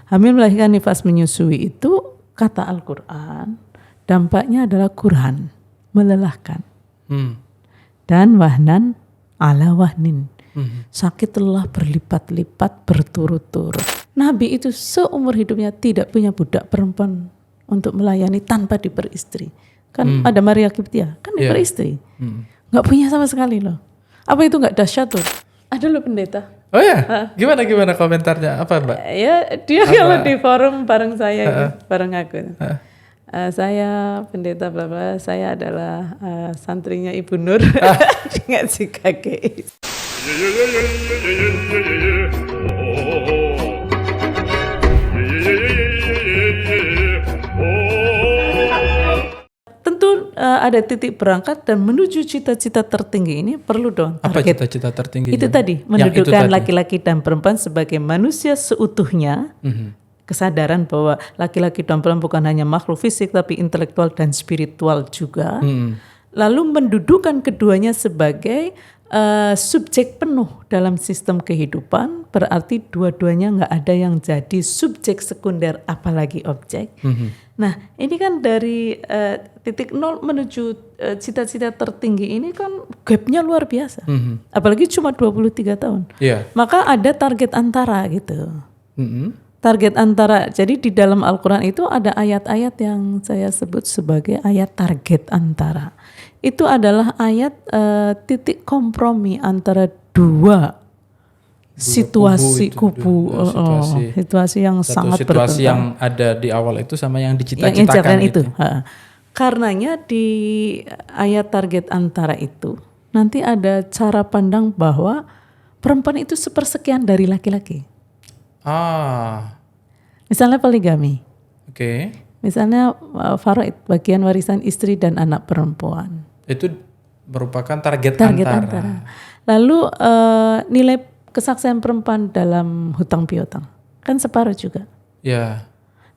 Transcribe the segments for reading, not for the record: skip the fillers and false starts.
Hamil melahirkan nifas menyusui itu kata Al-Quran dampaknya adalah kurhan, melelahkan. Dan wahnan ala wahnin. Sakit lelah berlipat-lipat berturut-turut. Nabi itu seumur hidupnya tidak punya budak perempuan untuk melayani tanpa diperistri. Kan ada Maria Qibtiyah, kan diperistri. Nggak punya sama sekali loh. Apa itu nggak dahsyat loh? Ada loh pendeta. Oh ya? Gimana komentarnya? Apa Mbak? Ya dia kalau di forum bareng saya, bareng aku. Saya pendeta bla bla, saya adalah santrinya Ibu Nur ngaji KGI. Tentu ada titik berangkat dan menuju cita-cita tertinggi ini perlu dong. Apa cita-cita tertinggi? Itu tadi, mendudukan laki-laki dan perempuan sebagai manusia seutuhnya. Kesadaran bahwa laki-laki dan perempuan bukan hanya makhluk fisik tapi intelektual dan spiritual juga. Lalu mendudukan keduanya sebagai subjek penuh dalam sistem kehidupan, berarti dua-duanya nggak ada yang jadi subjek sekunder apalagi objek. Nah ini kan dari titik nol menuju cita-cita tertinggi ini kan gapnya luar biasa. Apalagi cuma 23 tahun. Maka ada target antara gitu. Target antara, jadi di dalam Al-Quran itu ada ayat-ayat yang saya sebut sebagai ayat target antara. Itu adalah ayat titik kompromi antara dua situasi kubu, situasi yang sangat berbeda. Situasi yang ada di awal itu sama yang dicita-citakan itu. Karenanya di ayat target antara itu nanti ada cara pandang bahwa perempuan itu sepersekian dari laki-laki. Misalnya poligami. Misalnya faraid, bagian warisan istri dan anak perempuan. Itu merupakan target antara. Lalu nilai kesaksian perempuan dalam hutang piutang kan separuh juga.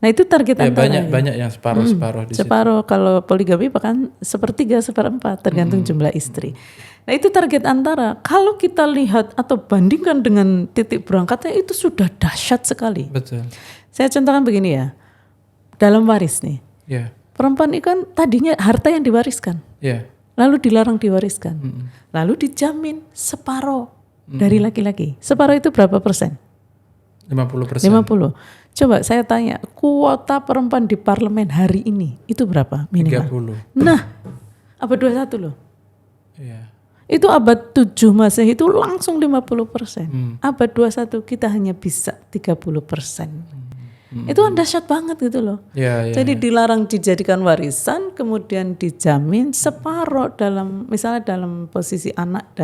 Nah itu target antara. Banyak yang separuh di situ. Separuh, kalau poligami bahkan 1/3, 1/4 tergantung jumlah istri. Nah itu target antara. Kalau kita lihat atau bandingkan dengan titik berangkatnya itu sudah dahsyat sekali. Betul. Saya contohkan begini ya, dalam waris nih, perempuan itu kan tadinya harta yang diwariskan, lalu dilarang diwariskan, lalu dijamin separuh dari laki-laki. Separuh itu berapa persen? 50%. 50. Coba saya tanya, kuota perempuan di parlemen hari ini itu berapa minimal? 30. Nah, abad 21 loh. Itu abad 7 Masehi itu langsung 50%. Abad 21 kita hanya bisa 30%. Itu dahsyat banget gitu loh. Jadi dilarang dijadikan warisan, kemudian dijamin separuh dalam, misalnya dalam posisi anak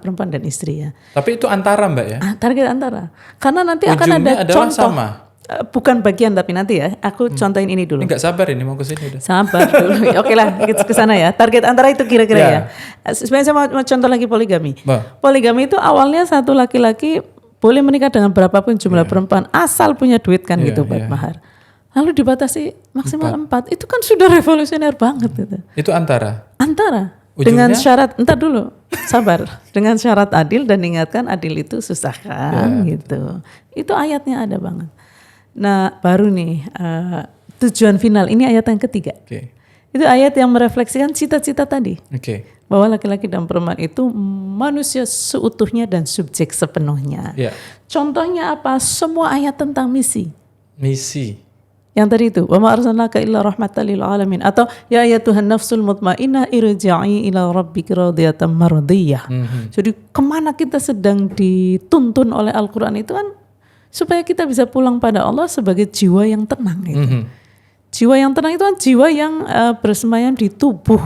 perempuan dan istri ya. Tapi itu antara Mbak ya? Target antara. Karena nanti ujungnya akan ada contoh. Sama. Bukan bagian tapi nanti ya. Aku contohin ini dulu. Enggak sabar ini mau ke sini udah. Sabar dulu. Oke lah, ke sana ya. Target antara itu kira-kira ya. Sebenarnya saya mau contoh lagi poligami. Poligami itu awalnya satu laki-laki boleh menikah dengan berapapun jumlah perempuan asal punya duit kan gitu buat mahar. Lalu dibatasi maksimal 4. Itu kan sudah revolusioner banget gitu. Itu antara. Ujungnya? Dengan syarat, entar dulu, sabar. Dengan syarat adil dan ingatkan adil itu susah kan gitu. Itu ayatnya ada banget. Nah baru nih tujuan final, ini ayat yang ketiga. Itu ayat yang merefleksikan cita-cita tadi. Bahwa laki-laki dan perempuan itu manusia seutuhnya dan subjek sepenuhnya. Contohnya apa? Semua ayat tentang misi. Yang tadi itu, wa ma arsalnaka illa rahmatan lil alamin, atau ya ayyatuhan nafsul mutmainnah irji'i ila rabbiki radiyatan mardiyah. Jadi kemana kita sedang dituntun oleh Al-Quran itu kan supaya kita bisa pulang pada Allah sebagai jiwa yang tenang gitu. Jiwa yang tenang itu kan jiwa yang bersemayam di tubuh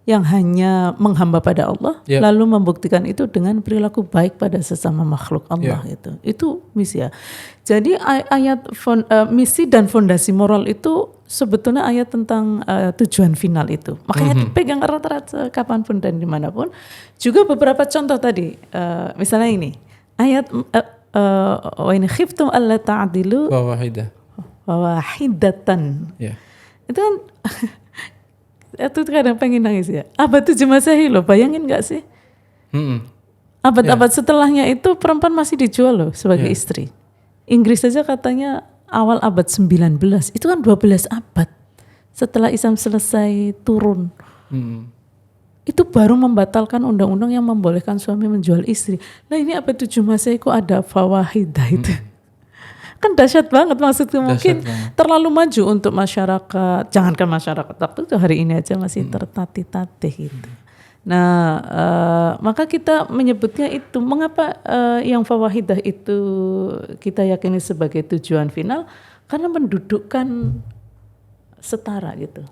yang hanya menghamba pada Allah, lalu membuktikan itu dengan perilaku baik pada sesama makhluk Allah itu misi ya. Jadi ayat misi dan fondasi moral itu sebetulnya ayat tentang tujuan final itu. Makanya dipegang erat-erat kapanpun dan dimanapun. Juga beberapa contoh tadi, misalnya ini ayat wa in khiftum alla ta'dilu wahidatan. Itu kan itu kadang pengen nangis ya. Abad 7 Masehi loh, bayangin gak sih? Abad-abad setelahnya itu perempuan masih dijual loh sebagai istri. Inggris saja katanya awal abad 19, itu kan 12 abad setelah Islam selesai turun. Itu baru membatalkan undang-undang yang membolehkan suami menjual istri. Nah ini abad 7 Masehi kok ada fawahidah itu. Kan dahsyat banget maksudku, mungkin terlalu maju untuk masyarakat, jangankan masyarakat waktu itu, hari ini aja masih tertatih-tatih gitu. Nah maka kita menyebutnya itu, mengapa yang fawahidah itu kita yakini sebagai tujuan final, karena mendudukkan setara gitu.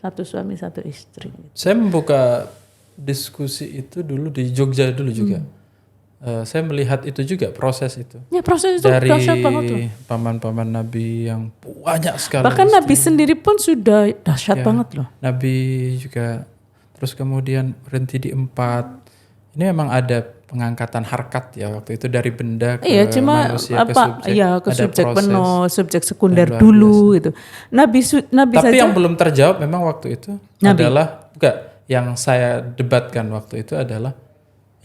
Satu suami satu istri gitu. Saya membuka diskusi itu dulu di Jogja dulu juga. Saya melihat itu juga, proses itu. Ya proses itu dari dahsyat banget loh. paman-paman Nabi yang banyak sekali. Bahkan Nabi sendiri pun sudah dahsyat banget loh. Nabi juga, terus kemudian berhenti di 4. Ini memang ada pengangkatan harkat ya waktu itu dari benda ke manusia, ke subjek. Iya, ke ada subjek proses penuh, subjek sekunder dulu gitu. Nabi Tapi saja. yang belum terjawab memang waktu itu adalah, yang saya debatkan waktu itu adalah,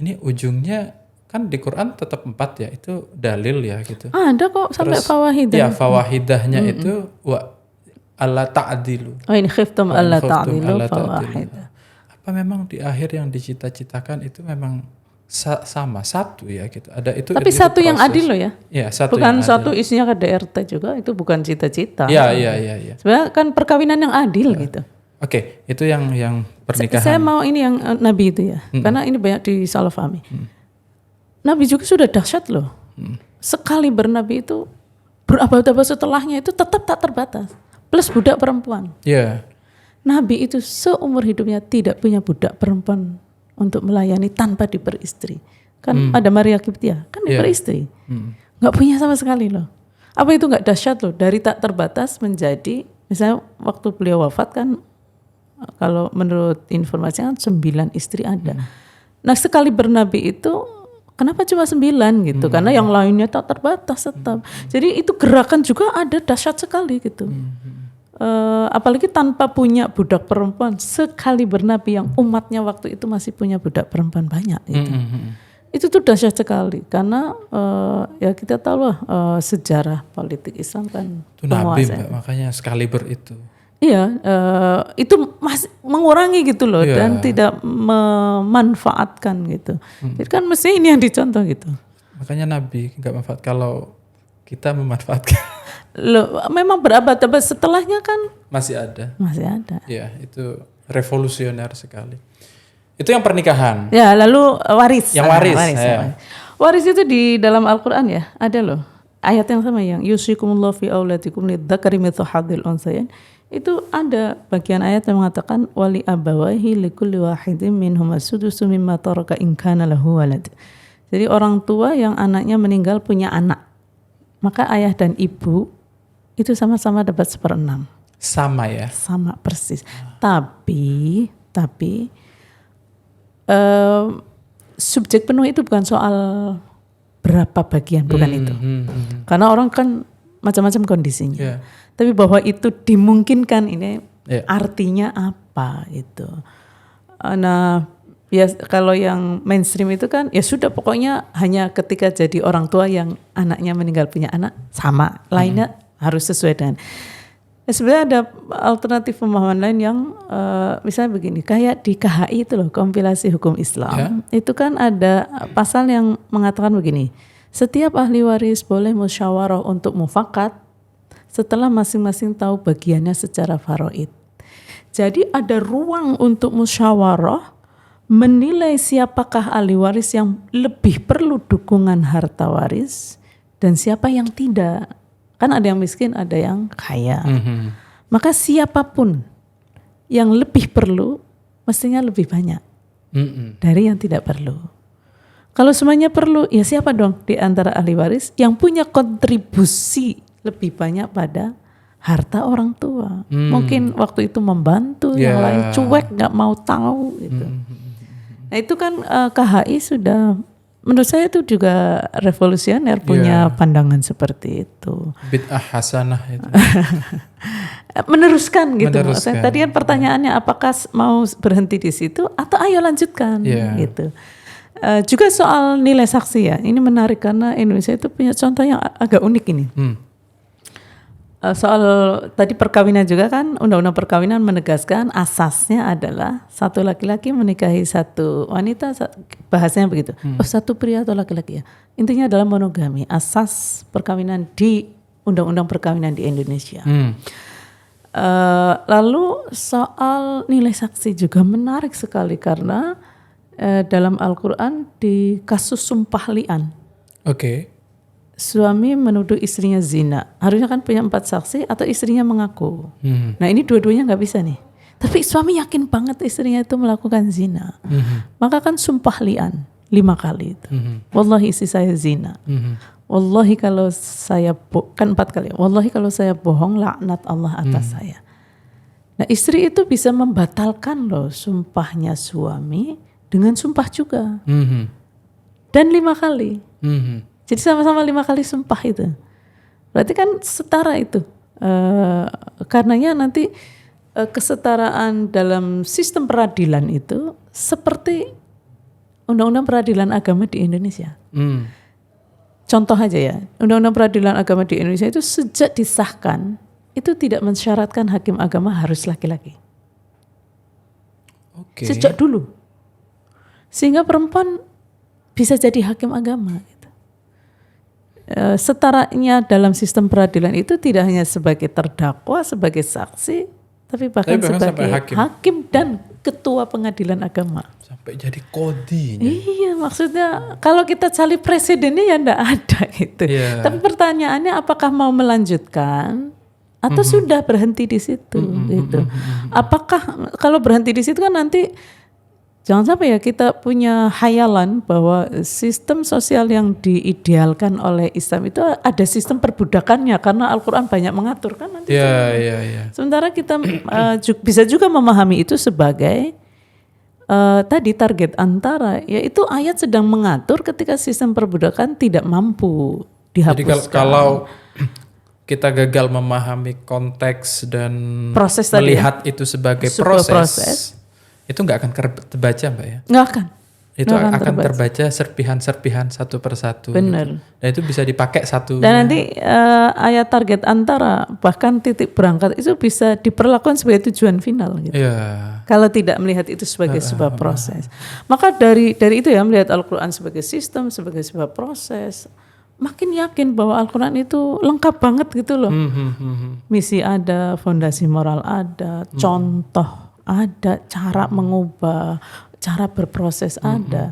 ini ujungnya kan di Quran tetap 4 ya, itu dalil ya gitu. Ada kok sampai fawahidah. Ya fawahidahnya itu wa alla ta'dilu. Oh ini khiftum alla ta'dilu fawahidah. Apa memang di akhir yang dicita-citakan itu memang sama satu ya gitu. Ada itu. Tapi itu satu proses. yang adil loh ya. Iya, satu bukan yang satu adil. isinya KDRT juga, itu bukan cita-cita. Iya. Sebenarnya kan perkawinan yang adil gitu. Oke, itu yang pernikahan. Saya mau ini yang Nabi itu ya. Karena ini banyak disalahpahami. Nabi juga sudah dahsyat loh. Sekali bernabi itu berabad-abad setelahnya itu tetap tak terbatas. Plus budak perempuan. Iya. Nabi itu seumur hidupnya tidak punya budak perempuan untuk melayani tanpa diperistri. Kan ada Maria Kiptia, kan diperistri. Nggak punya sama sekali loh. Apa itu nggak dahsyat loh? Dari tak terbatas menjadi, misalnya waktu beliau wafat kan, kalau menurut informasinya kan 9 istri ada. Nah sekali bernabi itu kenapa cuma 9 gitu? Karena yang lainnya tak terbatas tetap. Jadi itu gerakan juga ada dahsyat sekali gitu. Apalagi tanpa punya budak perempuan, sekali bernabi yang umatnya waktu itu masih punya budak perempuan banyak gitu. Itu tuh dahsyat sekali karena ya kita tahu lah sejarah politik Islam kan Itu Nabi Mbak, makanya sekali itu. Iya, itu masih mengurangi gitu loh dan tidak memanfaatkan gitu. Jadi kan mesti ini yang dicontoh gitu. Makanya Nabi nggak manfaat kalau kita memanfaatkan. Loh, memang berabad-abad setelahnya kan Masih ada. Ya, itu revolusioner sekali. Itu yang pernikahan. Ya, lalu waris. Yang waris. Waris itu di dalam Al-Qur'an ya, ada loh. Ayat yang sama yang yusikumullahu fi auladikum lidzakari mithlu hadzil unsayain. Itu ada bagian ayat yang mengatakan wali abawaihi likulli wahidin minhum as-sudusu mimma taraka in kana lahu walad. Jadi orang tua yang anaknya meninggal punya anak, maka ayah dan ibu itu sama-sama dapat 1/6. Sama ya? Sama persis. Tapi subjek penuh itu bukan soal berapa bagian, bukan itu. Karena orang kan macam-macam kondisinya. Yeah. Tapi bahwa itu dimungkinkan ini artinya apa itu. Nah, ya kalau yang mainstream itu kan ya sudah pokoknya hanya ketika jadi orang tua yang anaknya meninggal punya anak sama, lainnya harus sesuai dengan. Ya, sebenarnya ada alternatif pemahaman lain yang misalnya begini, kayak di KHI itu loh, kompilasi hukum Islam. Itu kan ada pasal yang mengatakan begini, setiap ahli waris boleh musyawarah untuk mufakat setelah masing-masing tahu bagiannya secara faraid. Jadi ada ruang untuk musyawarah menilai siapakah ahli waris yang lebih perlu dukungan harta waris dan siapa yang tidak. Kan ada yang miskin, ada yang kaya. Maka siapapun yang lebih perlu mestinya lebih banyak dari yang tidak perlu. Kalau semuanya perlu, ya siapa dong di antara ahli waris yang punya kontribusi lebih banyak pada harta orang tua. Mungkin waktu itu membantu, yang lain cuek nggak mau tahu gitu. Nah itu kan KHI sudah, menurut saya itu juga revolusioner punya pandangan seperti itu. Bid'ah hasanah itu. Meneruskan gitu. Tadi kan pertanyaannya apakah mau berhenti di situ atau ayo lanjutkan gitu. Juga soal nilai saksi ya, ini menarik karena Indonesia itu punya contoh yang agak unik ini. Soal tadi perkawinan juga kan, undang-undang perkawinan menegaskan asasnya adalah satu laki-laki menikahi satu wanita, bahasanya begitu. Satu pria atau laki-laki ya. Intinya adalah monogami, asas perkawinan di undang-undang perkawinan di Indonesia. Lalu soal nilai saksi juga menarik sekali karena dalam Al-Quran di kasus sumpah li'an. Suami menuduh istrinya zina, harusnya kan punya 4 saksi atau istrinya mengaku. Nah ini dua-duanya nggak bisa nih. Tapi suami yakin banget istrinya itu melakukan zina. Maka kan sumpah li'an 5 kali itu. Wallahi istri saya zina. Wallahi kalau saya kan 4 kali. Wallahi kalau saya bohong laknat Allah atas saya. Nah istri itu bisa membatalkan loh sumpahnya suami dengan sumpah juga. Dan 5 kali. Jadi sama-sama 5 kali sumpah itu. Berarti kan setara itu. Karenanya nanti kesetaraan dalam sistem peradilan itu seperti undang-undang peradilan agama di Indonesia. Contoh aja ya, undang-undang peradilan agama di Indonesia itu sejak disahkan itu tidak mensyaratkan hakim agama harus laki-laki. Sejak dulu. Sehingga perempuan bisa jadi hakim agama. Setaranya dalam sistem peradilan itu tidak hanya sebagai terdakwa, sebagai saksi, tapi bahkan sebagai hakim dan ketua pengadilan agama. Sampai jadi kodi. Iya, maksudnya kalau kita cari presidennya ya enggak ada gitu. Tapi pertanyaannya apakah mau melanjutkan atau sudah berhenti di situ gitu. Apakah kalau berhenti di situ kan nanti jangan sampai ya kita punya hayalan bahwa sistem sosial yang diidealkan oleh Islam itu ada sistem perbudakannya karena Al-Quran banyak mengatur kan nanti. Sementara kita bisa juga memahami itu sebagai tadi target antara, yaitu ayat sedang mengatur ketika sistem perbudakan tidak mampu dihapuskan. Jadi kalau kita gagal memahami konteks dan proses melihat itu sebagai proses itu nggak akan terbaca Mbak ya? Nggak akan. Itu akan terbaca serpihan-serpihan satu persatu. Benar. Gitu. Dan itu bisa dipakai satu. Dan nanti ayat target antara bahkan titik berangkat itu bisa diperlakukan sebagai tujuan final gitu. Kalau tidak melihat itu sebagai sebuah proses. Maka dari itu ya melihat Al-Quran sebagai sistem, sebagai sebuah proses, makin yakin bahwa Al-Quran itu lengkap banget gitu loh. Misi ada, fondasi moral ada, contoh ada, cara mengubah, cara berproses ada.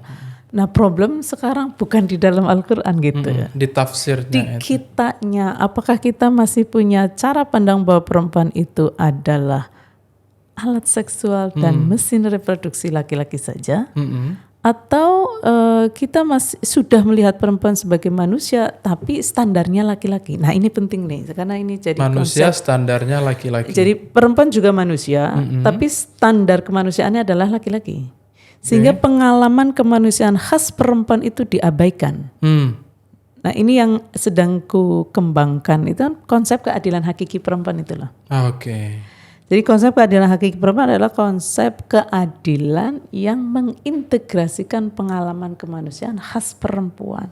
Nah problem sekarang bukan di dalam Al-Quran gitu ya. Di tafsirnya. Di kitanya, apakah kita masih punya cara pandang bahwa perempuan itu adalah alat seksual dan mesin reproduksi laki-laki saja? Atau kita masih sudah melihat perempuan sebagai manusia tapi standarnya laki-laki. Nah ini penting nih karena ini jadi manusia konsep. Standarnya laki-laki. Jadi perempuan juga manusia tapi standar kemanusiaannya adalah laki-laki. Sehingga pengalaman kemanusiaan khas perempuan itu diabaikan. Nah ini yang sedang ku kembangkan itu kan konsep keadilan hakiki perempuan itulah. Jadi konsep keadilan hakiki perempuan adalah konsep keadilan yang mengintegrasikan pengalaman kemanusiaan khas perempuan.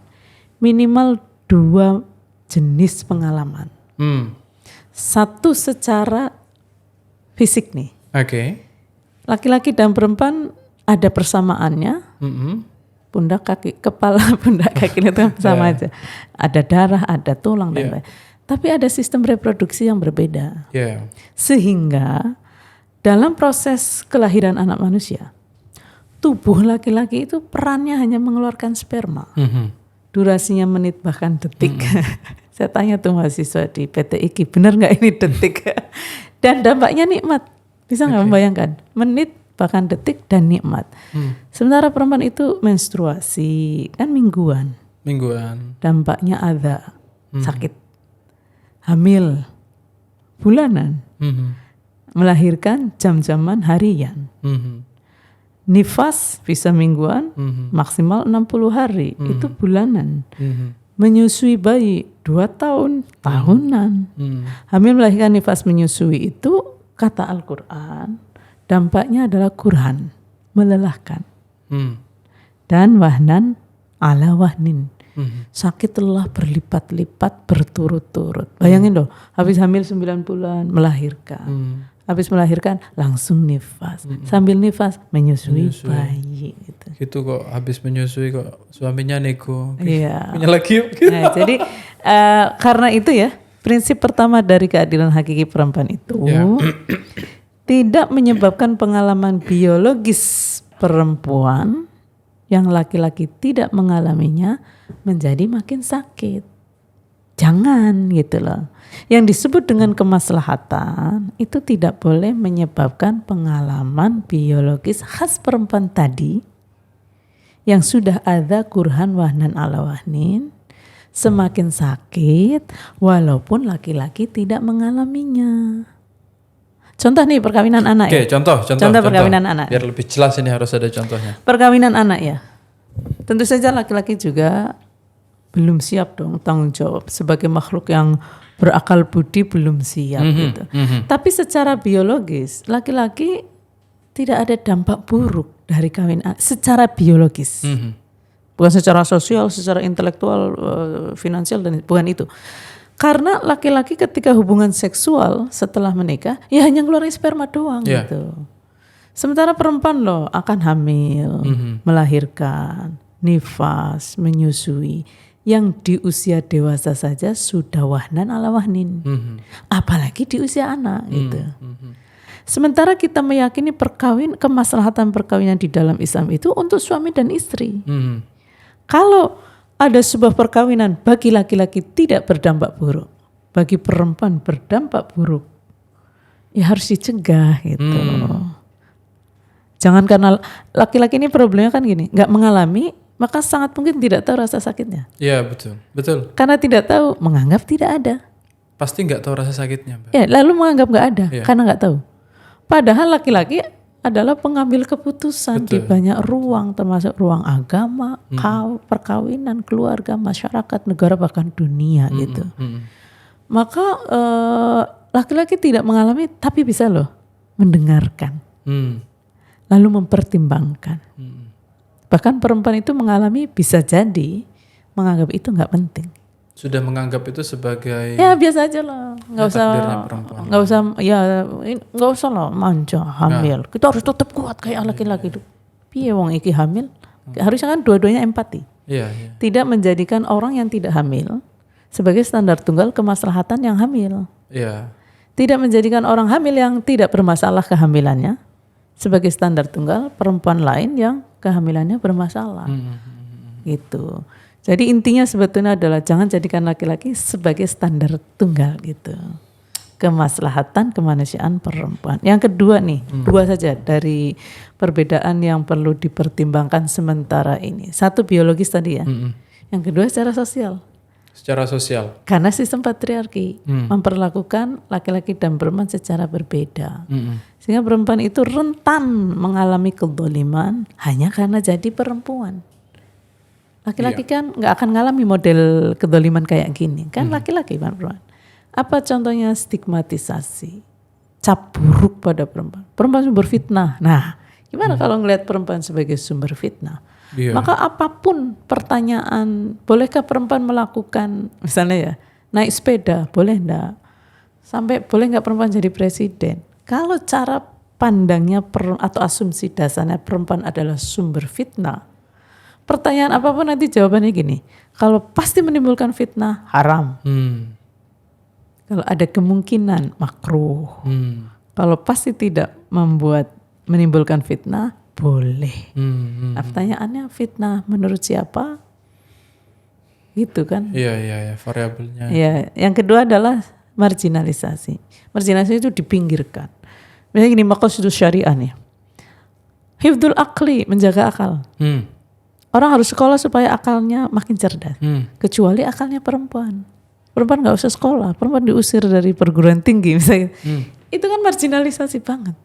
Minimal 2 jenis pengalaman. Satu secara fisik nih. Laki-laki dan perempuan ada persamaannya. Pundak kaki, kepala, pundak kaki itu sama aja. Ada darah, ada tulang dan lain. Tapi ada sistem reproduksi yang berbeda. Sehingga dalam proses kelahiran anak manusia, tubuh laki-laki itu perannya hanya mengeluarkan sperma. Durasinya menit bahkan detik. Saya tanya tuh mahasiswa di PT IKI, benar nggak ini detik? Dan dampaknya nikmat. Bisa nggak membayangkan? Menit bahkan detik dan nikmat. Sementara perempuan itu menstruasi kan mingguan. Dampaknya ada sakit. Hamil bulanan, melahirkan jam-jaman harian, nifas bisa mingguan, maksimal 60 hari, itu bulanan, menyusui bayi 2 tahun, tahunan, hamil melahirkan nifas menyusui itu kata Al-Quran, dampaknya adalah kurhan, melelahkan. dan wahnan ala wahnin. Sakit telah berlipat-lipat berturut-turut. Bayangin loh, habis hamil 9 bulan melahirkan. Habis melahirkan langsung nifas. Sambil nifas menyusui bayi gitu. Gitu kok habis menyusui kok suaminya nego. Iya. Punya lagi yuk. Nah, jadi karena itu ya, prinsip pertama dari keadilan hakiki perempuan itu tidak menyebabkan pengalaman biologis perempuan yang laki-laki tidak mengalaminya menjadi makin sakit. Jangan gitu loh. Yang disebut dengan kemaslahatan itu tidak boleh menyebabkan pengalaman biologis khas perempuan tadi yang sudah ada kurhan wahnan ala wahnin semakin sakit walaupun laki-laki tidak mengalaminya. Contoh nih perkawinan anak. Oke, contoh perkawinan anak. Biar lebih jelas ini harus ada contohnya. Perkawinan anak ya. Tentu saja laki-laki juga belum siap dong tanggung jawab sebagai makhluk yang berakal budi, belum siap gitu. Tapi secara biologis laki-laki tidak ada dampak buruk dari kawin secara biologis. Bukan secara sosial, secara intelektual, finansial dan bukan itu. Karena laki-laki ketika hubungan seksual setelah menikah ya hanya ngeluarin sperma doang gitu. Sementara perempuan loh akan hamil, melahirkan, nifas, menyusui. Yang di usia dewasa saja sudah wahnan ala wahnin. Apalagi di usia anak gitu. Sementara kita meyakini kemaslahatan perkawinan di dalam Islam itu untuk suami dan istri. Kalau ada sebuah perkawinan bagi laki-laki tidak berdampak buruk, bagi perempuan berdampak buruk, ya harus dicegah gitu. Jangan karena laki-laki ini problemnya kan gini, nggak mengalami, maka sangat mungkin tidak tahu rasa sakitnya. Iya betul. Karena tidak tahu, menganggap tidak ada. Pasti nggak tahu rasa sakitnya, Mbak. Ya, lalu menganggap nggak ada karena nggak tahu. Padahal laki-laki adalah pengambil keputusan di banyak ruang, termasuk ruang agama, perkawinan, keluarga, masyarakat, negara, bahkan dunia gitu. Maka laki-laki tidak mengalami, tapi bisa loh mendengarkan, lalu mempertimbangkan. Bahkan perempuan itu mengalami bisa jadi menganggap itu nggak penting. Sudah menganggap itu sebagai ya biasa aja lah, nggak usah lah manja hamil. Kita harus tetap kuat kayak laki-laki itu. Piye wong iki hamil? Harusnya kan dua-duanya empati. Tidak menjadikan orang yang tidak hamil sebagai standar tunggal kemaslahatan yang hamil. Tidak menjadikan orang hamil yang tidak bermasalah kehamilannya sebagai standar tunggal perempuan lain yang kehamilannya bermasalah. Gitu. Jadi intinya sebetulnya adalah jangan jadikan laki-laki sebagai standar tunggal gitu. Kemaslahatan kemanusiaan perempuan. Yang kedua nih, dua saja dari perbedaan yang perlu dipertimbangkan sementara ini. Satu biologis tadi ya. Yang kedua secara sosial. Secara sosial. Karena sistem patriarki memperlakukan laki-laki dan perempuan secara berbeda. Sehingga perempuan itu rentan mengalami kezaliman hanya karena jadi perempuan. Laki-laki kan nggak akan ngalami model kezaliman kayak gini. Kan laki-laki perempuan. Apa contohnya? Stigmatisasi. Cap buruk pada perempuan. Perempuan sumber fitnah. Nah, gimana kalau ngelihat perempuan sebagai sumber fitnah? Maka apapun pertanyaan, bolehkah perempuan melakukan, misalnya ya, naik sepeda, boleh enggak? Sampai boleh enggak perempuan jadi presiden? Kalau cara pandangnya atau asumsi dasarnya perempuan adalah sumber fitnah, pertanyaan apapun nanti jawabannya gini, kalau pasti menimbulkan fitnah, haram. Kalau ada kemungkinan, makruh. Kalau pasti tidak menimbulkan fitnah, boleh. Nah, pertanyaannya fitnah menurut siapa? Gitu kan? Iya, variabelnya. Ya, yang kedua adalah marginalisasi. Marginalisasi itu dipinggirkan. Misalnya gini, maqasidus syariah nih. Hifdzul aqli, menjaga akal. Orang harus sekolah supaya akalnya makin cerdas. Kecuali akalnya perempuan. Perempuan nggak usah sekolah, perempuan diusir dari perguruan tinggi misalnya. Itu kan marginalisasi banget.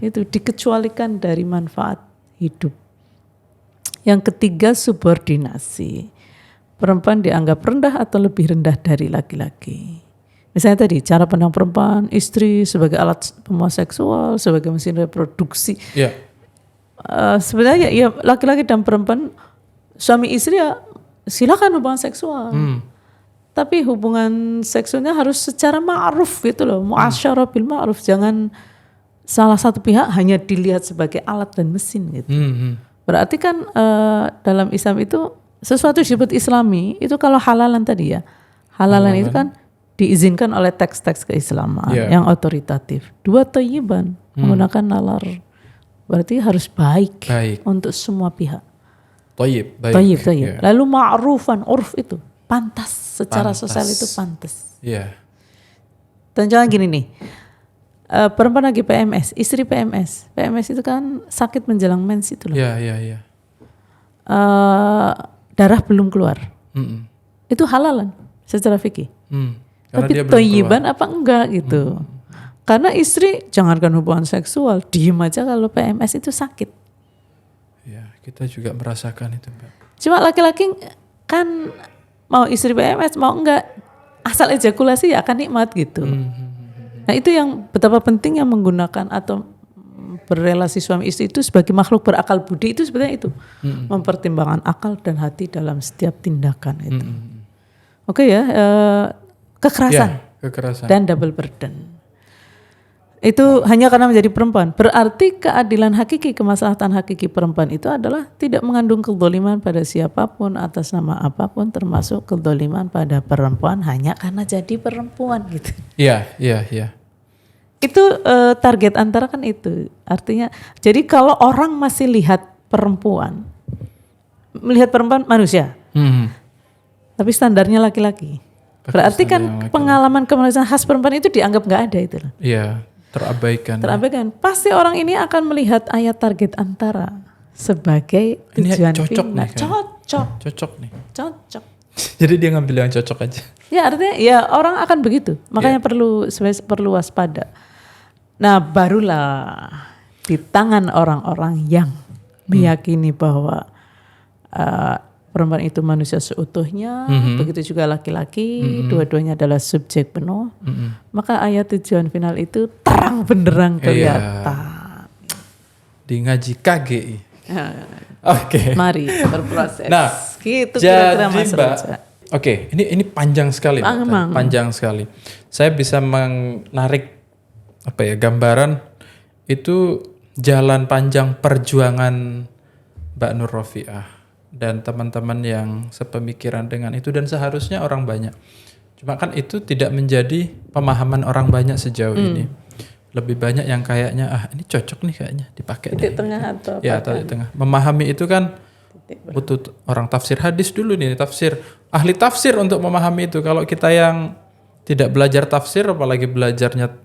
Itu dikecualikan dari manfaat hidup. Yang ketiga, subordinasi. Perempuan dianggap rendah atau lebih rendah dari laki-laki. Misalnya tadi, cara pandang perempuan, istri sebagai alat pemuas seksual, sebagai mesin reproduksi. Sebenarnya ya laki-laki dan perempuan, suami istri ya silakan hubungan seksual. Tapi hubungan seksualnya harus secara ma'ruf gitu loh, mu'asyarah bil ma'ruf, jangan salah satu pihak hanya dilihat sebagai alat dan mesin gitu. Berarti kan dalam Islam itu sesuatu disebut Islami itu kalau halalan tadi ya, halalan itu kan diizinkan oleh teks-teks keislaman yang otoritatif. 2 thayyiban menggunakan nalar, berarti harus baik. Untuk semua pihak. Thayyib, baik. Thayyib. Lalu ma'rufan, urf itu pantas, secara sosial itu pantas. Contohnya gini nih, perempuan lagi PMS, istri PMS itu kan sakit menjelang mens itu loh. Darah belum keluar, itu halalan secara fikih. Tapi thayyiban apa enggak gitu? Karena istri jangankan hubungan seksual, diem aja kalau PMS itu sakit. Ya, kita juga merasakan itu, Mbak. Cuma laki-laki kan mau istri PMS mau enggak, asal ejakulasi ya akan nikmat gitu. Nah itu yang betapa pentingnya menggunakan atau berrelasi suami istri itu sebagai makhluk berakal budi itu sebenarnya itu. Mempertimbangkan akal dan hati dalam setiap tindakan itu. Oke ya, kekerasan dan double burden. Itu hanya karena menjadi perempuan. Berarti keadilan hakiki, kemaslahatan hakiki perempuan itu adalah tidak mengandung kezaliman pada siapapun atas nama apapun, termasuk kezaliman pada perempuan hanya karena jadi perempuan gitu. Iya. Itu target antara kan itu. Artinya jadi kalau orang masih melihat perempuan manusia. Tapi standarnya laki-laki. Berarti kan pengalaman kemanusiaan khas perempuan itu dianggap nggak ada itu loh. Iya. Terabaikan. Pasti orang ini akan melihat ayat target antara sebagai tujuan final. Cocok nih. Jadi dia ngambil yang cocok aja. Ya artinya ya orang akan begitu. Makanya perlu waspada. Nah barulah di tangan orang-orang yang meyakini bahwa perempuan itu manusia seutuhnya, begitu juga laki-laki, dua-duanya adalah subjek penuh. Maka ayat tujuan final itu terang benderang kelihatan. Di ngaji KGI. Oke. Mari berproses. Nah, gitu jadi Mbak, ini panjang sekali, panjang sekali. Saya bisa menarik gambaran itu jalan panjang perjuangan Mbak Nur Rofiah dan teman-teman yang sepemikiran dengan itu, dan seharusnya orang banyak. Cuma kan itu tidak menjadi pemahaman orang banyak sejauh ini. Lebih banyak yang kayaknya ini cocok nih kayaknya dipakai. Titik tengah atau ya atau titik tengah. Memahami itu kan butuh orang tafsir hadis dulu nih, ahli tafsir untuk memahami itu. Kalau kita yang tidak belajar tafsir, apalagi belajarnya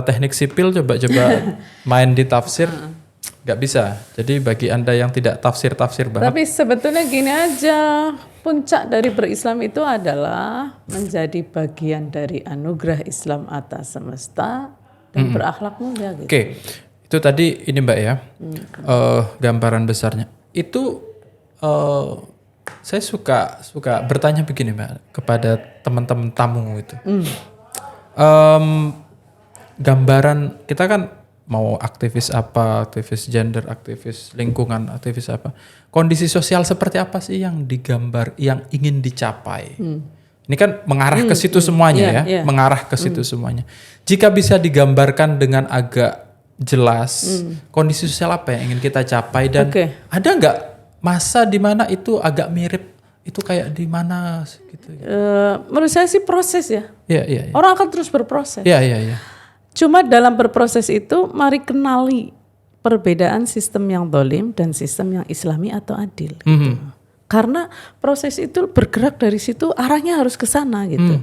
teknik sipil, coba main di tafsir. Gak bisa. Jadi bagi Anda yang tidak tafsir banget. Tapi sebetulnya gini aja, puncak dari berislam itu adalah menjadi bagian dari anugerah Islam atas semesta dan berakhlak mulia gitu. Oke. Itu tadi ini Mbak ya, gambaran besarnya. Itu saya suka bertanya begini Mbak kepada teman-teman tamu itu. Gambaran kita kan mau aktivis apa, aktivis gender, aktivis lingkungan, aktivis apa. Kondisi sosial seperti apa sih yang digambar, yang ingin dicapai? Ini kan mengarah ke situ semuanya mengarah ke situ semuanya. Jika bisa digambarkan dengan agak jelas, kondisi sosial apa yang ingin kita capai, dan ada nggak masa di mana itu agak mirip, itu kayak di mana gitu? Menurut saya sih proses ya. Iya. Orang akan terus berproses. Iya. Cuma dalam berproses itu mari kenali perbedaan sistem yang dolim dan sistem yang islami atau adil gitu. Karena proses itu bergerak dari situ, arahnya harus ke sana gitu.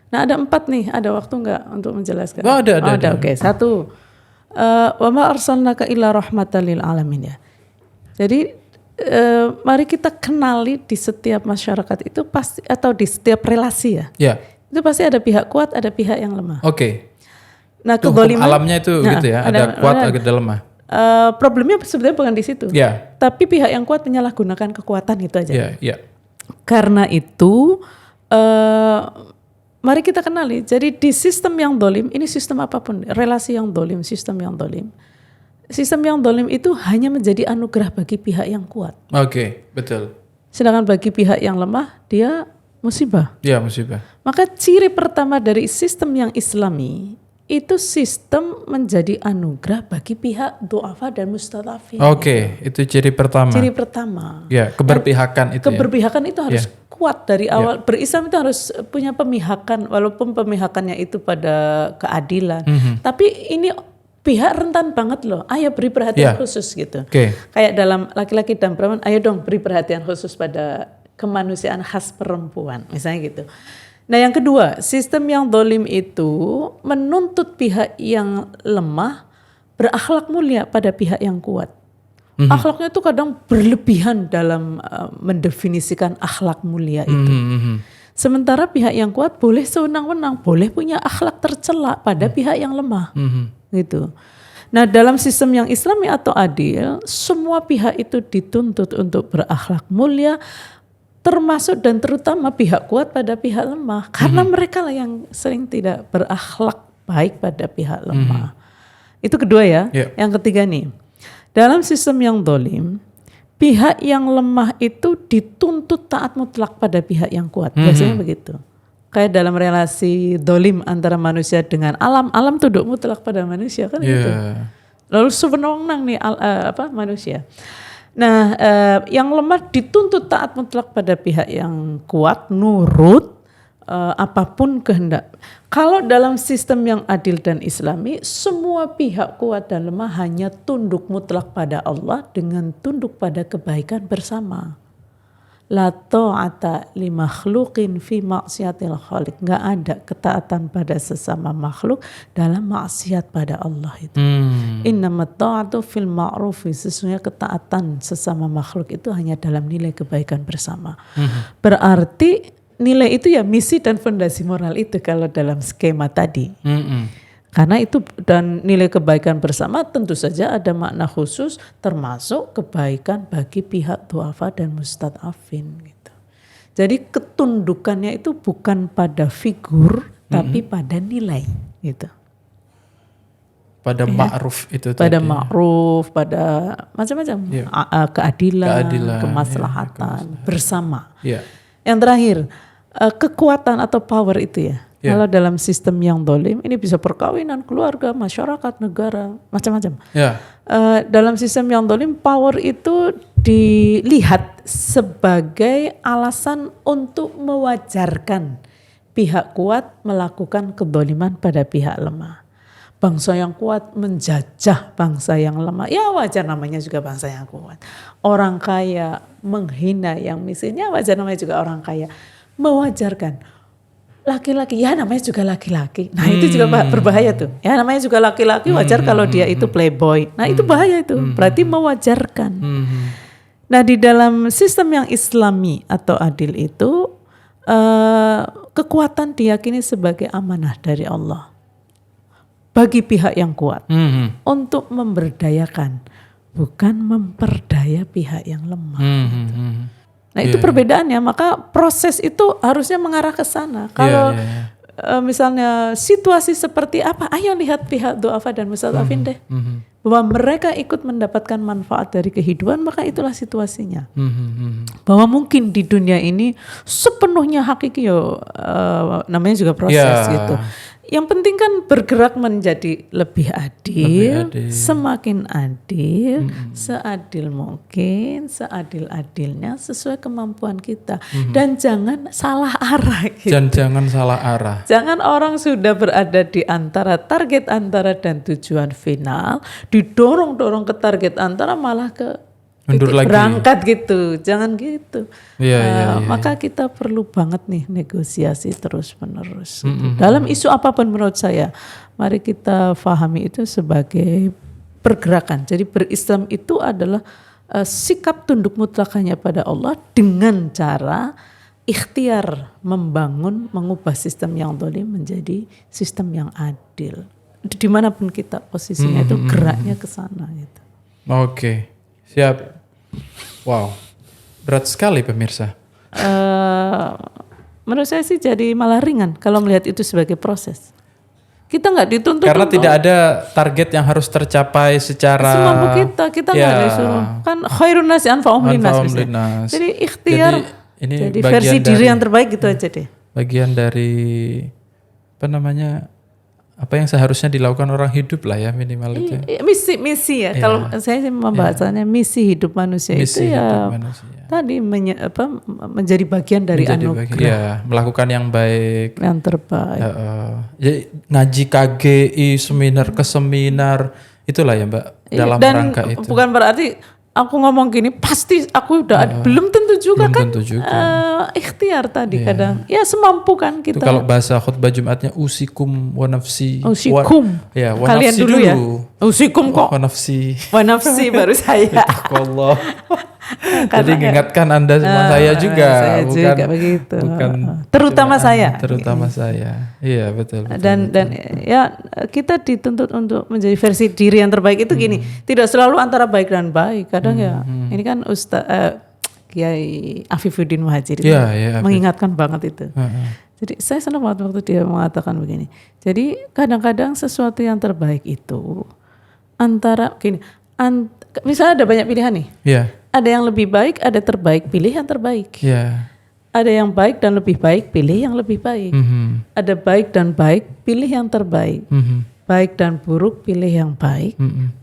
Nah ada 4 nih, ada waktu nggak untuk menjelaskan? Ada. Oke. 1, wa ma arsalnaka illa rahmatan lil alamin ya. Jadi mari kita kenali di setiap masyarakat itu pasti, atau di setiap relasi ya. Itu pasti ada pihak kuat, ada pihak yang lemah. Nah, hukum alamnya itu gitu ya, ada kuat, ada lemah. Problemnya sebenarnya bukan di situ. Tapi pihak yang kuat menyalahgunakan kekuatan itu aja. Karena itu mari kita kenali. Jadi di sistem yang dolim, ini sistem apapun, relasi yang dolim, sistem yang dolim, sistem yang dolim itu hanya menjadi anugerah bagi pihak yang kuat. Oke, betul. Sedangkan bagi pihak yang lemah, dia musibah. Ya, musibah. Maka ciri pertama dari sistem yang Islami itu sistem menjadi anugerah bagi pihak du'afa dan mustadhafin. Oke, itu ciri pertama. Ciri pertama. Ya, keberpihakan itu. Keberpihakan itu harus kuat dari awal. Berislam itu harus punya pemihakan, walaupun pemihakannya itu pada keadilan. Tapi ini pihak rentan banget loh. Ayo beri perhatian khusus gitu. Kayak dalam laki-laki dan perempuan, ayo dong beri perhatian khusus pada kemanusiaan khas perempuan, misalnya gitu. Nah yang kedua, sistem yang dolim itu menuntut pihak yang lemah berakhlak mulia pada pihak yang kuat. Akhlaknya itu kadang berlebihan dalam mendefinisikan akhlak mulia itu. Sementara pihak yang kuat boleh sewenang-wenang, boleh punya akhlak tercela pada pihak yang lemah. Gitu. Nah dalam sistem yang Islami atau adil, semua pihak itu dituntut untuk berakhlak mulia, termasuk dan terutama pihak kuat pada pihak lemah, karena mereka lah yang sering tidak berakhlak baik pada pihak lemah. Itu kedua ya. Yang ketiga nih, dalam sistem yang dolim, pihak yang lemah itu dituntut taat mutlak pada pihak yang kuat. Biasanya begitu. Kayak dalam relasi dolim antara manusia dengan alam, alam tunduk mutlak pada manusia kan gitu. Lalu sewenang-wenang nih manusia. Nah, yang lemah dituntut taat mutlak pada pihak yang kuat, nurut apapun kehendak. Kalau dalam sistem yang adil dan Islami, semua pihak kuat dan lemah hanya tunduk mutlak pada Allah dengan tunduk pada kebaikan bersama. La ta'ata li makhluqin fi maksiatil khaliq. Enggak ada ketaatan pada sesama makhluk dalam maksiat pada Allah itu. Innamat ta'atu fil ma'rufi. Sesungguhnya ketaatan sesama makhluk itu hanya dalam nilai kebaikan bersama. Berarti nilai itu ya misi dan fondasi moral itu kalau dalam skema tadi. Karena itu dan nilai kebaikan bersama tentu saja ada makna khusus termasuk kebaikan bagi pihak du'afa dan mustad'afin gitu. Jadi ketundukannya itu bukan pada figur tapi pada nilai gitu. Pada ma'ruf itu tadi. Pada ma'ruf, pada macam-macam keadilan, kemaslahatan bersama. Yang terakhir kekuatan atau power itu ya. Kalau dalam sistem yang dolim ini bisa perkawinan, keluarga, masyarakat, negara, macam-macam. Dalam sistem yang dolim power itu dilihat sebagai alasan untuk mewajarkan pihak kuat melakukan kedoliman pada pihak lemah. Bangsa yang kuat menjajah bangsa yang lemah, ya wajar namanya juga bangsa yang kuat. Orang kaya menghina yang miskin, ya wajar namanya juga orang kaya. Mewajarkan. Laki-laki, ya namanya juga laki-laki. Nah itu juga berbahaya tuh. Ya namanya juga laki-laki, wajar kalau dia itu playboy. Nah itu bahaya itu, berarti mewajarkan. Nah di dalam sistem yang Islami atau adil itu, kekuatan diyakini sebagai amanah dari Allah. Bagi pihak yang kuat. Untuk memberdayakan, bukan memperdaya pihak yang lemah. Nah itu perbedaannya, maka proses itu harusnya mengarah ke sana. Kalau misalnya situasi seperti apa, ayo lihat pihak du'afa dan mustad'afin deh. Bahwa mereka ikut mendapatkan manfaat dari kehidupan, maka itulah situasinya. Bahwa mungkin di dunia ini sepenuhnya hakiki namanya juga proses gitu. Yang penting kan bergerak menjadi lebih adil. Semakin adil, seadil mungkin, seadil-adilnya sesuai kemampuan kita. Dan jangan salah arah gitu. Dan jangan salah arah. Jangan orang sudah berada di antara target antara dan tujuan final, didorong-dorong ke target antara malah ke mundur lagi. Berangkat gitu, jangan gitu. Maka kita perlu banget nih negosiasi terus-menerus. Gitu. Dalam isu apapun menurut saya, mari kita pahami itu sebagai pergerakan. Jadi berislam itu adalah sikap tunduk mutlak hanya pada Allah dengan cara ikhtiar membangun, mengubah sistem yang dolim menjadi sistem yang adil. Dimanapun kita posisinya itu geraknya ke sana gitu. Oke, siap. Wow, berat sekali pemirsa. Menurut saya sih jadi malah ringan kalau melihat itu sebagai proses. Kita nggak dituntut Karena untuk tidak ada target yang harus tercapai secara semampu kita nggak disuruh. Kan khairun nasi anfa'uhum linnas. linnas. Jadi ikhtiar, Ini jadi bagian versi diri yang terbaik gitu aja deh. Bagian dari apa yang seharusnya dilakukan orang hidup lah ya, minimal itu. Misi ya. Kalau saya sih membahasanya misi hidup manusia Misi itu ya hidup manusia. tadi menjadi bagian dari anugerah melakukan yang baik, yang terbaik. Jadi ngaji KGI, seminar ke seminar, itulah ya Mbak, dalam rangka itu. Bukan berarti aku ngomong gini pasti aku udah belum tentu juga kan. Ikhtiar tadi kadang ya semampu kan kita. Itu kalau bahasa khutbah Jumatnya usikum wa nafsi. Usikum. Wa kalian nafsi dulu ya. Usikum kok. Wa nafsi. Wa nafsi baru saya. Allah. Jadi mengingatkan Anda semua, saya juga. Saya bukan, juga begitu. Bukan terutama saya. Terutama saya. Iya betul. Dan ya kita dituntut untuk menjadi versi diri yang terbaik itu gini. Tidak selalu antara baik dan baik. Kadang ini kan Kiai Afifuddin Muhajir itu mengingatkan banget itu. Jadi saya senang banget waktu dia mengatakan begini. Jadi kadang-kadang sesuatu yang terbaik itu antara gini. Misalnya ada banyak pilihan nih. Iya. Ada yang lebih baik, ada terbaik, pilih yang terbaik. Iya. Ada yang baik dan lebih baik, pilih yang lebih baik. Ada baik dan baik, pilih yang terbaik. Baik dan buruk, pilih yang baik.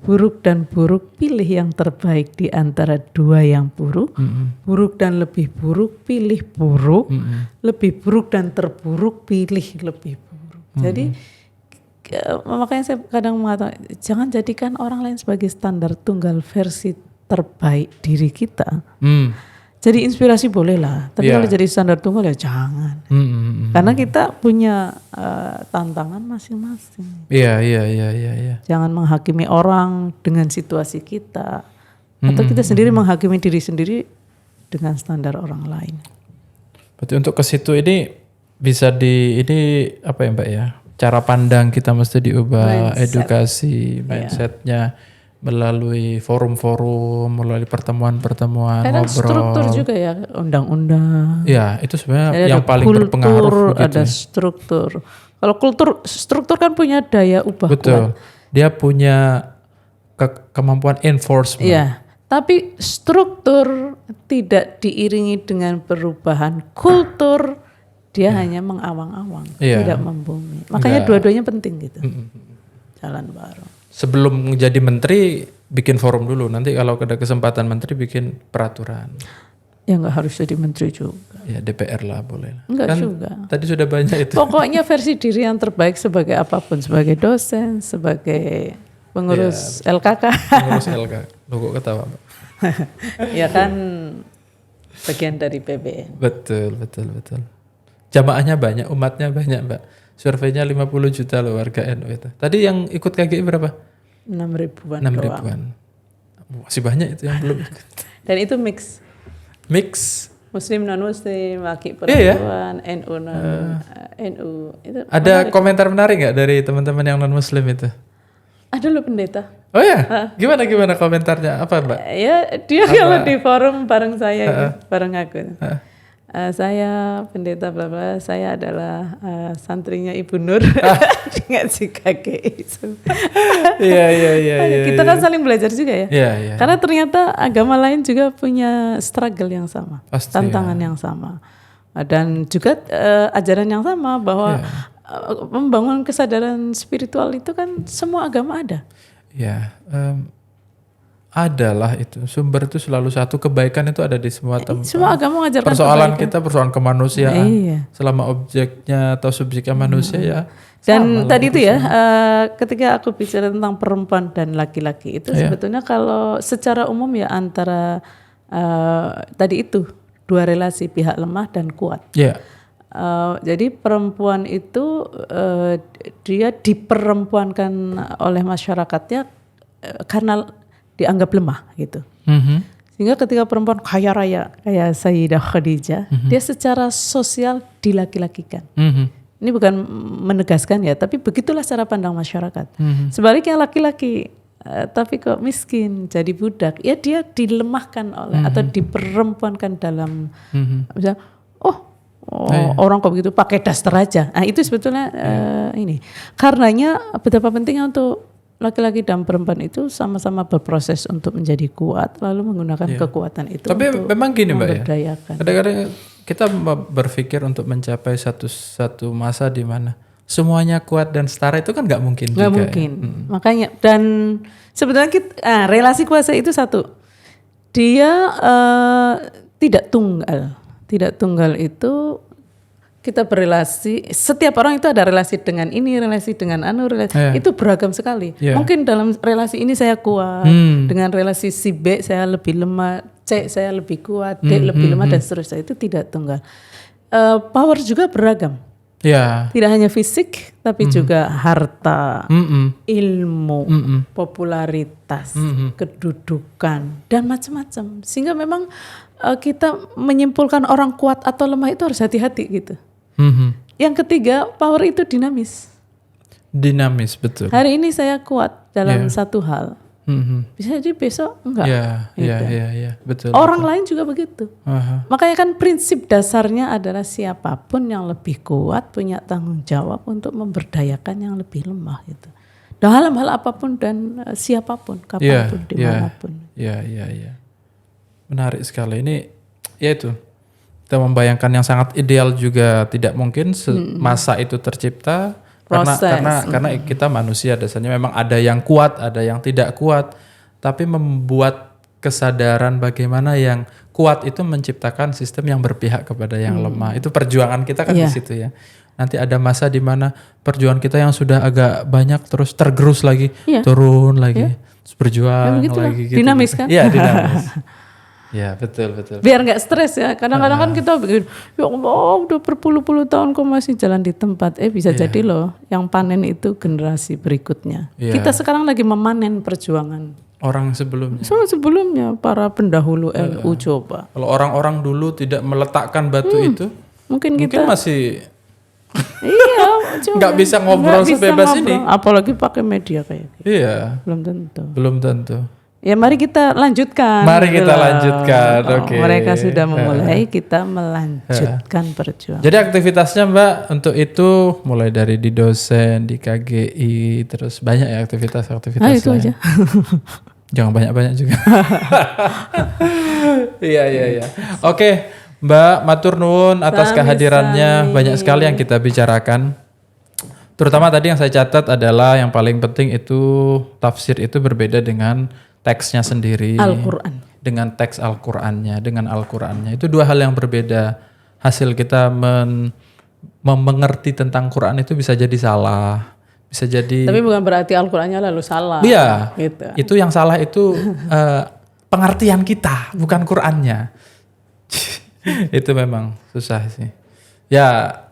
Buruk dan buruk, pilih yang terbaik di antara dua yang buruk. Buruk dan lebih buruk, pilih buruk. Lebih buruk dan terburuk, pilih lebih buruk. Jadi makanya saya kadang mengatakan jangan jadikan orang lain sebagai standar tunggal versi terbaik diri kita. Jadi inspirasi boleh lah, tapi kalau jadi standar tunggal ya jangan. Karena kita punya tantangan masing-masing. Iya. Jangan menghakimi orang dengan situasi kita, atau kita sendiri menghakimi diri sendiri dengan standar orang lain. Berarti untuk ke situ ini bisa ini apa ya Mbak ya? Cara pandang kita mesti diubah, edukasi, mindsetnya. Melalui forum-forum, melalui pertemuan-pertemuan, kadang ngobrol. Struktur juga ya, undang-undang. Ya, itu sebenarnya jadi yang paling kultur, berpengaruh. Ada struktur. Kalau struktur kan punya daya ubah kuat. Dia punya kemampuan enforcement. Iya, tapi struktur tidak diiringi dengan perubahan kultur, dia hanya mengawang-awang, tidak membumi. Makanya dua-duanya penting gitu. Jalan bareng. Sebelum menjadi menteri bikin forum dulu, nanti kalau ada kesempatan menteri bikin peraturan. Ya nggak harus jadi menteri juga. Ya DPR lah boleh. Enggak kan juga. Tadi sudah banyak itu. Pokoknya versi diri yang terbaik sebagai apapun, sebagai dosen, sebagai pengurus LKK. Pengurus LK. Loh kok ketawa Mbak? Ya kan bagian dari PBN. Betul. Jamaahnya banyak, umatnya banyak Mbak. Surveinya 50 juta loh warga NU itu. Tadi yang ikut KGI berapa? 6.000-an. 6.000-an. Masih banyak itu yang belum ikut. Dan itu mix. Muslim non muslim, laki perempuan, NU. Itu ada komentar menarik nggak dari teman-teman yang non muslim itu? Ada loh pendeta. Oh ya, gimana komentarnya apa Mbak? Ya dia kalau di forum bareng saya, bareng aku. Saya pendeta bla bla, saya adalah santrinya Ibu Nur ngaji KGI. Iya. Kita kan saling belajar juga ya. Iya. Karena ternyata agama lain juga punya struggle yang sama, tantangan yang sama, dan juga ajaran yang sama bahwa membangun kesadaran spiritual itu kan semua agama ada. Ya. Adalah itu sumber itu selalu satu, kebaikan itu ada di semua tempat. Semua agama mengajarkan persoalan kebaikan. kita persoalan kemanusiaan. Selama objeknya atau subjeknya manusia ya. Dan tadi itu ya ketika aku bicara tentang perempuan dan laki-laki itu sebetulnya kalau secara umum ya antara tadi itu dua relasi, pihak lemah dan kuat. Jadi perempuan itu dia diperempuankan oleh masyarakatnya karena dianggap lemah gitu. Sehingga ketika perempuan kaya raya kayak Sayyidah Khadijah, dia secara sosial dilaki-lakikan. Ini bukan menegaskan ya, tapi begitulah cara pandang masyarakat. Sebaliknya laki-laki tapi kok miskin, jadi budak, ya dia dilemahkan oleh atau diperempuankan dalam misalnya, orang kok begitu pakai daster aja. Nah itu sebetulnya ini. Karenanya betapa pentingnya untuk laki-laki dan perempuan itu sama-sama berproses untuk menjadi kuat, lalu menggunakan kekuatan itu. Tapi untuk memang gini Mbak ya, memberdayakan. kadang-kadang kita berpikir untuk mencapai satu masa di mana semuanya kuat dan setara itu kan nggak mungkin juga. Nggak mungkin. Makanya dan sebetulnya relasi kuasa itu satu, dia tidak tunggal. Tidak tunggal itu kita berrelasi, setiap orang itu ada relasi dengan ini, relasi dengan itu beragam sekali. Mungkin dalam relasi ini saya kuat, dengan relasi si B saya lebih lemah, C saya lebih kuat, D lebih lemah dan seterusnya. Itu tidak tunggal. Power juga beragam. Tidak hanya fisik, tapi juga harta, ilmu, popularitas, kedudukan, dan macam-macam. Sehingga memang kita menyimpulkan orang kuat atau lemah itu harus hati-hati gitu. Yang ketiga, power itu dinamis. Dinamis, betul. Hari ini saya kuat dalam satu hal. Bisa jadi besok enggak. Iya, betul. Orang lain juga begitu. Makanya kan prinsip dasarnya adalah siapapun yang lebih kuat punya tanggung jawab untuk memberdayakan yang lebih lemah gitu. Dalam hal apapun dan siapapun, kapanpun, dimanapun. Iya. Menarik sekali. Ini ya itu. Kita membayangkan yang sangat ideal juga tidak mungkin masa itu tercipta. Karena kita manusia dasarnya memang ada yang kuat, ada yang tidak kuat, tapi membuat kesadaran bagaimana yang kuat itu menciptakan sistem yang berpihak kepada yang lemah. Itu perjuangan kita kan di situ ya. Nanti ada masa di mana perjuangan kita yang sudah agak banyak terus tergerus lagi, turun lagi, terus berjuang lagi gitu. Dinamis kan? Iya, dinamis. Ya betul. Biar nggak stres ya. Kadang-kadang kan kita bikin, ya Allah udah berpuluh-puluh tahun kok masih jalan di tempat. Bisa jadi loh yang panen itu generasi berikutnya. Kita sekarang lagi memanen perjuangan orang sebelumnya. Sebelumnya para pendahulu NU coba. Kalau orang-orang dulu tidak meletakkan batu itu, mungkin masih nggak bisa ngobrol sebebas ini. Apalagi pakai media kayak gitu. Iya. Belum tentu. Ya mari kita lanjutkan. Oke. Mereka sudah memulai, kita melanjutkan perjuangan. Jadi aktivitasnya Mbak untuk itu mulai dari di dosen, di KGI, terus banyak ya aktivitas itu aja. Jangan banyak-banyak juga. Iya. Oke, Mbak matur nuwun atas kehadirannya. Banyak sekali yang kita bicarakan. Terutama tadi yang saya catat adalah yang paling penting itu tafsir itu berbeda dengan teksnya sendiri. Al-Quran. Dengan teks Al-Qurannya, dengan Al-Qurannya. Itu dua hal yang berbeda. Hasil kita mengerti tentang Quran itu bisa jadi salah. Bisa jadi. Tapi bukan berarti Al-Qurannya lalu salah. Iya. Gitu. Itu yang salah itu pengertian kita, bukan Qurannya. Itu memang susah sih. Ya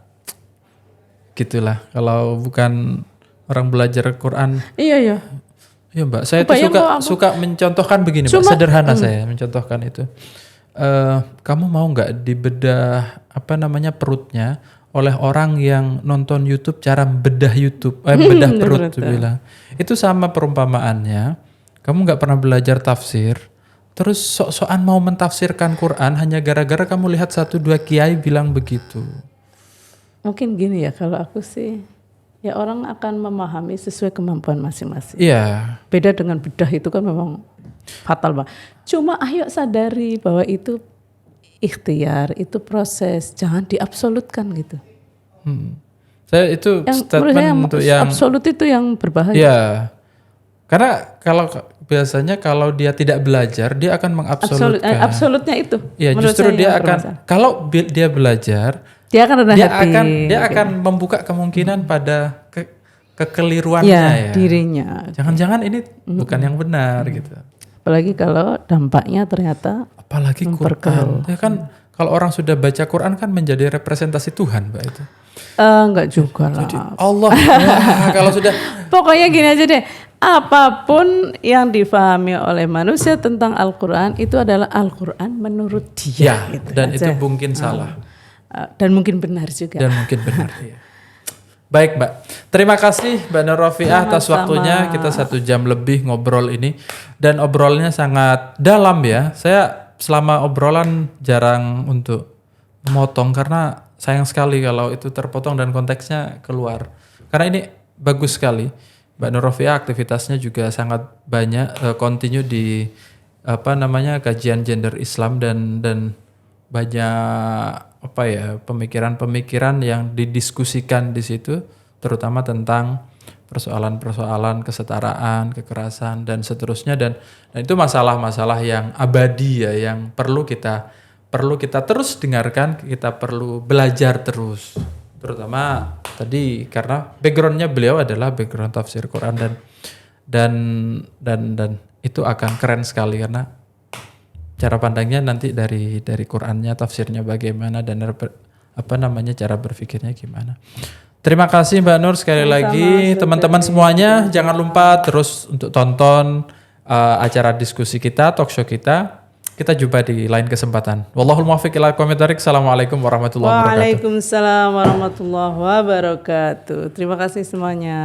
gitulah. Kalau bukan orang belajar Quran. Iya. Iya Mbak, saya tuh suka mencontohkan begini Mbak, sederhana saya mencontohkan itu. Kamu mau nggak dibedah perutnya oleh orang yang nonton YouTube cara bedah bedah perut tuh bilang. Itu sama perumpamaannya. Kamu nggak pernah belajar tafsir, terus sok-sokan mau mentafsirkan Quran hanya gara-gara kamu lihat 1-2 kiai bilang begitu. Mungkin gini ya kalau aku sih. Ya orang akan memahami sesuai kemampuan masing-masing. Iya. Beda dengan bedah itu kan memang fatal Pak. Cuma ayo sadari bahwa itu ikhtiar, itu proses, jangan diabsolutkan gitu. Saya itu statement untuk yang absolut itu yang berbahaya. Iya. Karena biasanya kalau dia tidak belajar, dia akan mengabsolutkan. Absolutnya itu. Iya, justru dia akan kalau dia belajar dia akan rendah hati. Dia akan membuka kemungkinan pada kekeliruannya ya. Dirinya. Jangan-jangan ini bukan yang benar gitu. Apalagi kalau dampaknya ternyata Quran. Ya kan kalau orang sudah baca Quran kan menjadi representasi Tuhan Mbak itu. Enggak juga lah. Jadi Allah kalau sudah. Pokoknya gini aja deh. Apapun yang difahami oleh manusia tentang Al-Quran itu adalah Al-Quran menurut dia. Ya, gitu dan aja. Itu mungkin salah. Dan mungkin benar juga. Iya. Baik Mbak, terima kasih Mbak Nur Rofiah atas waktunya. Kita 1 jam lebih ngobrol ini. Dan obrolannya sangat dalam ya. Saya selama obrolan jarang untuk memotong karena sayang sekali kalau itu terpotong dan konteksnya keluar. Karena ini bagus sekali. Mbak Nur Rofiah aktivitasnya juga sangat banyak, continue di kajian gender Islam dan banyak pemikiran-pemikiran yang didiskusikan di situ, terutama tentang persoalan-persoalan kesetaraan, kekerasan dan seterusnya, dan itu masalah-masalah yang abadi ya, yang perlu kita terus dengarkan, kita perlu belajar terus, terutama tadi karena backgroundnya beliau adalah background tafsir Quran dan itu akan keren sekali karena cara pandangnya nanti dari Qurannya, tafsirnya bagaimana, dan cara berpikirnya gimana. Terima kasih Mbak Nur sekali lagi. Teman-teman semuanya jangan lupa terus untuk tonton acara diskusi kita, talk show kita. Kita jumpa di lain kesempatan. Wallahul muwaffiq ila aqwamit thoriq. Assalamualaikum warahmatullahi wabarakatuh. Waalaikumsalam warahmatullahi wabarakatuh. Terima kasih semuanya.